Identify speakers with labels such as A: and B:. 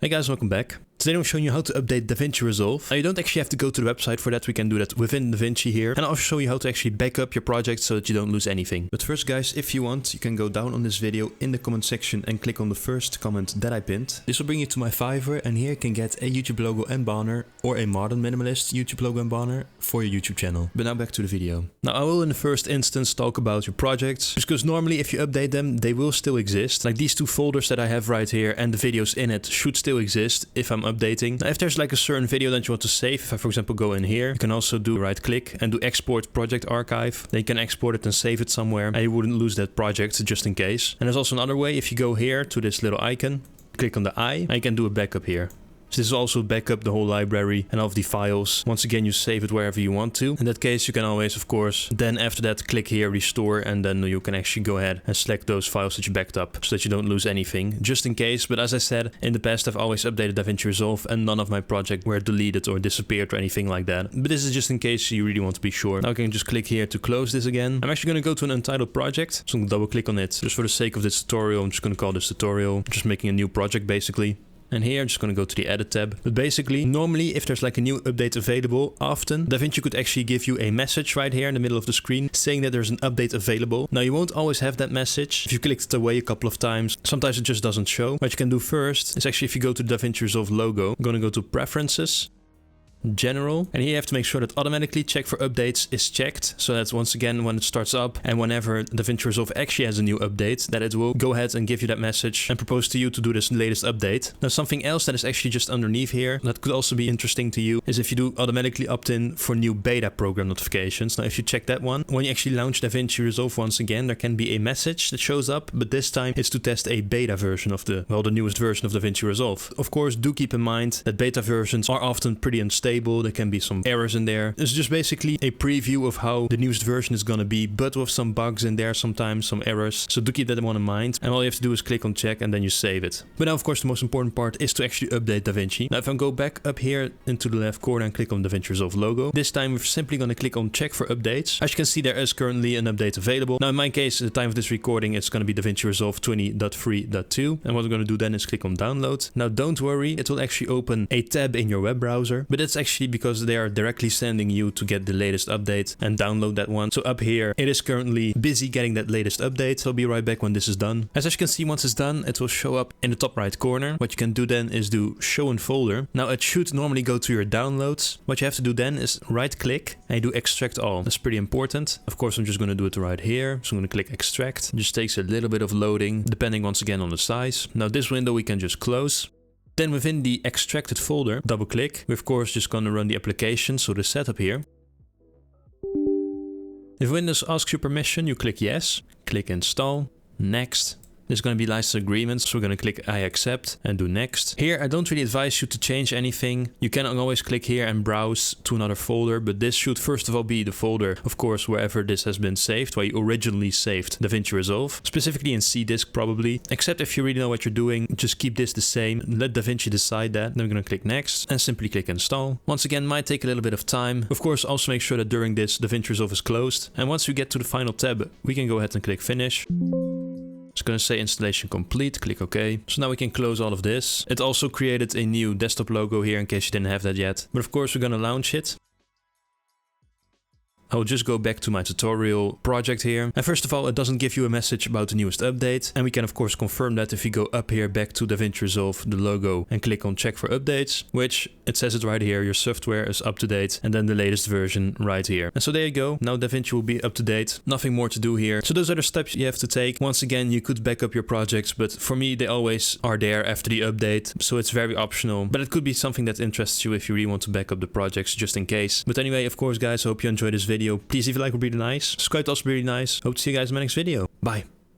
A: Hey guys, welcome back. Today I'm showing you how to update DaVinci Resolve. Now you don't actually have to go to the website for that, we can do that within DaVinci here. And I'll show you how to actually back up your project so that you don't lose anything. But first guys, if you want, you can go down on this video in the comment section and click on the first comment that I pinned. This will bring you to my Fiverr and here you can get a YouTube logo and banner or a modern minimalist YouTube logo and banner for your YouTube channel. But now back to the video. Now I will in the first instance talk about your projects, because normally if you update them, they will still exist. Like these two folders that I have right here and the videos in it should still exist if I'm updating. Now if there's like a certain video that you want to save, if I for example go in here, you can also do right click and do export project archive. Then you can export it and save it somewhere and you wouldn't lose that project just in case. And there's also another way, if you go here to this little icon, click on the eye, and you can do a backup here. So this is also backup the whole library and all of the files. Once again, you save it wherever you want to. In that case, you can always, of course, then after that, click here, restore, and then you can actually go ahead and select those files that you backed up so that you don't lose anything, just in case. But as I said, in the past, I've always updated DaVinci Resolve and none of my projects were deleted or disappeared or anything like that. But this is just in case you really want to be sure. Now I can just click here to close this again. I'm actually going to go to an untitled project, so I'm going to double click on it. Just for the sake of this tutorial, I'm just going to call this tutorial. I'm just making a new project basically. And here I'm just going to go to the edit tab. But basically, normally if there's like a new update available, often DaVinci could actually give you a message right here in the middle of the screen saying that there's an update available. Now you won't always have that message. If you click it away a couple of times, sometimes it just doesn't show. What you can do first is actually if you go to the DaVinci Resolve logo, I'm going to go to Preferences, General, and here you have to make sure that automatically check for updates is checked, so that once again when it starts up and whenever DaVinci Resolve actually has a new update, that it will go ahead and give you that message and propose to you to do this latest update. Now something else that is actually just underneath here that could also be interesting to you is if you do automatically opt in for new beta program notifications. Now if you check that one, when you actually launch DaVinci Resolve once again, there can be a message that shows up, but this time it's to test a beta version of the newest version of DaVinci Resolve. Of course, do keep in mind that beta versions are often pretty unstable. There can be some errors in there. It's just basically a preview of how the newest version is going to be, but with some bugs in there sometimes, some errors. So do keep that one in mind. And all you have to do is click on check and then you save it. But now of course the most important part is to actually update DaVinci. Now if I go back up here into the left corner and click on DaVinci Resolve logo, this time we're simply going to click on check for updates. As you can see, there is currently an update available. Now in my case, at the time of this recording, it's going to be DaVinci Resolve 20.3.2. And what we're going to do then is click on download. Now don't worry, it will actually open a tab in your web browser, but it's actually because they are directly sending you to get the latest update and download that one. So up here, it is currently busy getting that latest update. So I'll be right back when this is done. As you can see, once it's done, it will show up in the top right corner. What you can do then is do show in folder. Now it should normally go to your downloads. What you have to do then is right click and you do extract all. That's pretty important. Of course, I'm just going to do it right here. So I'm going to click extract. It just takes a little bit of loading, depending once again on the size. Now this window we can just close. Then within the extracted folder, double click. We're of course just going to run the application, so the setup here. If Windows asks you permission, you click yes, click install, next. There's going to be license agreements, so we're going to click I accept and do next. Here, I don't really advise you to change anything. You can always click here and browse to another folder, but this should first of all be the folder, of course, wherever this has been saved, where you originally saved DaVinci Resolve, specifically in C disk probably. Except if you really know what you're doing, just keep this the same. Let DaVinci decide that. Then we're going to click next and simply click install. Once again, might take a little bit of time. Of course, also make sure that during this, DaVinci Resolve is closed. And once we get to the final tab, we can go ahead and click finish. It's going to say installation complete, click OK. So now we can close all of this. It also created a new desktop logo here in case you didn't have that yet. But of course we're going to launch it. I'll just go back to my tutorial project here. And first of all, it doesn't give you a message about the newest update. And we can of course confirm that if you go up here back to DaVinci Resolve, the logo, and click on check for updates, which it says it right here, your software is up to date, and then the latest version right here. And so there you go. Now DaVinci will be up to date. Nothing more to do here. So those are the steps you have to take. Once again, you could back up your projects, but for me, they always are there after the update. So it's very optional, but it could be something that interests you if you really want to back up the projects just in case. But anyway, of course, guys, I hope you enjoyed this video. Please, if you like, it would be really nice. Subscribe, also be really nice. Hope to see you guys in my next video. Bye.